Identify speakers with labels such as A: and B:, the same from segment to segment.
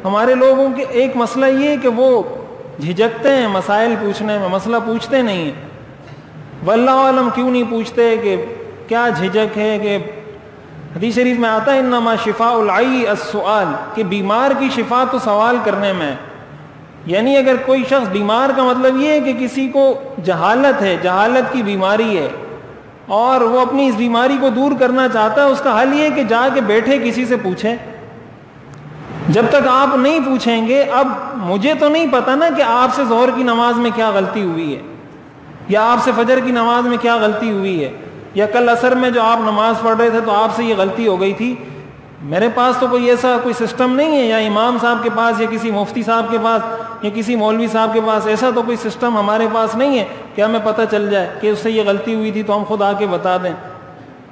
A: ہمارے لوگوں کے ایک مسئلہ یہ ہے کہ وہ جھجکتے ہیں مسائل پوچھنے میں، مسئلہ پوچھتے نہیں ہیں۔ واللہ عالم کیوں نہیں پوچھتے، کہ کیا جھجک ہے؟ کہ حدیث شریف میں آتا ہے انما شفاء العی السؤال، کہ بیمار کی شفا تو سوال کرنے میں ہے۔ یعنی اگر کوئی شخص بیمار کا مطلب یہ ہے کہ کسی کو جہالت ہے، جہالت کی بیماری ہے اور وہ اپنی اس بیماری کو دور کرنا چاہتا ہے، اس کا حل یہ ہے کہ جا کے بیٹھے کسی سے پوچھے۔ جب تک آپ نہیں پوچھیں گے، اب مجھے تو نہیں پتا نا کہ آپ سے ظہر کی نماز میں کیا غلطی ہوئی ہے، یا آپ سے فجر کی نماز میں کیا غلطی ہوئی ہے، یا کل عصر میں جو آپ نماز پڑھ رہے تھے تو آپ سے یہ غلطی ہو گئی تھی۔ میرے پاس تو کوئی ایسا کوئی سسٹم نہیں ہے، یا امام صاحب کے پاس، یا کسی مفتی صاحب کے پاس، یا کسی مولوی صاحب کے پاس، ایسا تو کوئی سسٹم ہمارے پاس نہیں ہے کہ ہمیں پتہ چل جائے کہ اس سے یہ غلطی ہوئی تھی تو ہم خود آ کے بتا دیں۔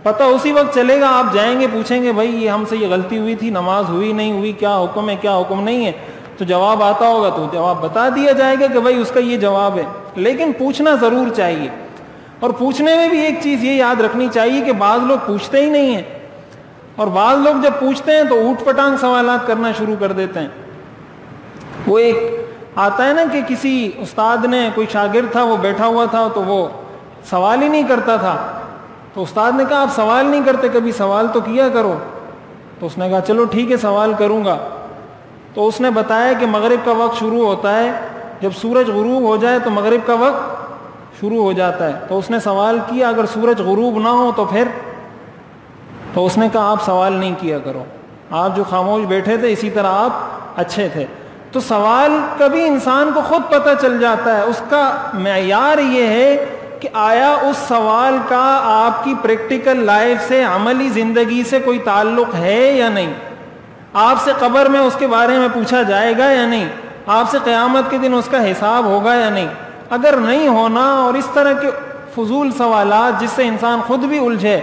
A: پتہ اسی وقت چلے گا، آپ جائیں گے پوچھیں گے بھائی یہ ہم سے یہ غلطی ہوئی تھی، نماز ہوئی نہیں ہوئی، کیا حکم ہے کیا حکم نہیں ہے، تو جواب آتا ہوگا تو جواب بتا دیا جائے گا کہ بھائی اس کا یہ جواب ہے۔ لیکن پوچھنا ضرور چاہیے، اور پوچھنے میں بھی ایک چیز یہ یاد رکھنی چاہیے کہ بعض لوگ پوچھتے ہی نہیں ہیں، اور بعض لوگ جب پوچھتے ہیں تو اوٹ پٹانگ سوالات کرنا شروع کر دیتے ہیں۔ وہ ایک آتا ہے نا کہ کسی استاد نے، کوئی شاگرد تھا وہ بیٹھا ہوا تھا تو وہ سوال ہی نہیں کرتا تھا، تو استاد نے کہا آپ سوال نہیں کرتے، کبھی سوال تو کیا کرو۔ تو اس نے کہا چلو ٹھیک ہے سوال کروں گا۔ تو اس نے بتایا کہ مغرب کا وقت شروع ہوتا ہے جب سورج غروب ہو جائے تو مغرب کا وقت شروع ہو جاتا ہے۔ تو اس نے سوال کیا اگر سورج غروب نہ ہو تو پھر؟ تو اس نے کہا آپ سوال نہیں کیا کرو، آپ جو خاموش بیٹھے تھے اسی طرح آپ اچھے تھے۔ تو سوال کبھی انسان کو خود پتہ چل جاتا ہے، اس کا معیار یہ ہے کہ آیا اس سوال کا آپ کی پریکٹیکل لائف سے، عملی زندگی سے کوئی تعلق ہے یا نہیں۔ آپ سے قبر میں اس کے بارے میں پوچھا جائے گا یا نہیں، آپ سے قیامت کے دن اس کا حساب ہوگا یا نہیں۔ اگر نہیں ہونا، اور اس طرح کے فضول سوالات جس سے انسان خود بھی الجھے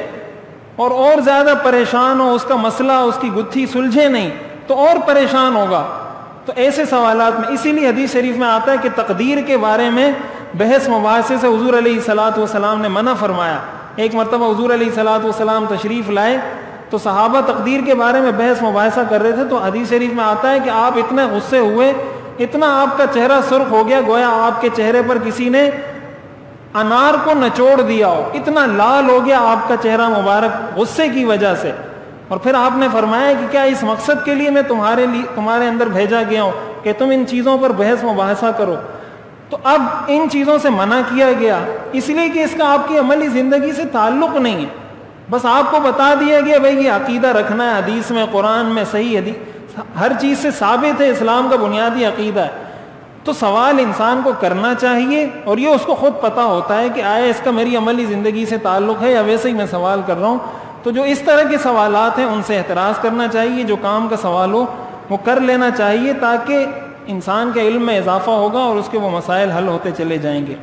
A: اور زیادہ پریشان ہو، اس کا مسئلہ، اس کی گتھی سلجھے نہیں تو اور پریشان ہوگا۔ تو ایسے سوالات میں اسی لیے حدیث شریف میں آتا ہے کہ تقدیر کے بارے میں بحث مباحثے سے حضور علیہ الصلاۃ والسلام نے منع فرمایا۔ ایک مرتبہ حضور علیہ الصلاۃ والسلام تشریف لائے تو صحابہ تقدیر کے بارے میں بحث مباحثہ کر رہے تھے، تو حدیث شریف میں آتا ہے کہ آپ اتنے غصے ہوئے، اتنا آپ کا چہرہ سرخ ہو گیا گویا آپ کے چہرے پر کسی نے انار کو نچوڑ دیا ہو، اتنا لال ہو گیا آپ کا چہرہ مبارک غصے کی وجہ سے۔ اور پھر آپ نے فرمایا کہ کیا اس مقصد کے لیے میں تمہارے اندر بھیجا گیا ہوں کہ تم ان چیزوں پر بحث مباحثہ کرو؟ تو اب ان چیزوں سے منع کیا گیا اس لیے کہ اس کا آپ کی عملی زندگی سے تعلق نہیں ہے، بس آپ کو بتا دیا گیا بھائی یہ عقیدہ رکھنا ہے، حدیث میں، قرآن میں صحیح حدیث ہر چیز سے ثابت ہے، اسلام کا بنیادی عقیدہ ہے۔ تو سوال انسان کو کرنا چاہیے، اور یہ اس کو خود پتہ ہوتا ہے کہ آیا اس کا میری عملی زندگی سے تعلق ہے یا ویسے ہی میں سوال کر رہا ہوں۔ تو جو اس طرح کے سوالات ہیں ان سے احتراز کرنا چاہیے، جو کام کا سوال ہو وہ کر لینا چاہیے، تاکہ انسان کے علم میں اضافہ ہوگا اور اس کے وہ مسائل حل ہوتے چلے جائیں گے۔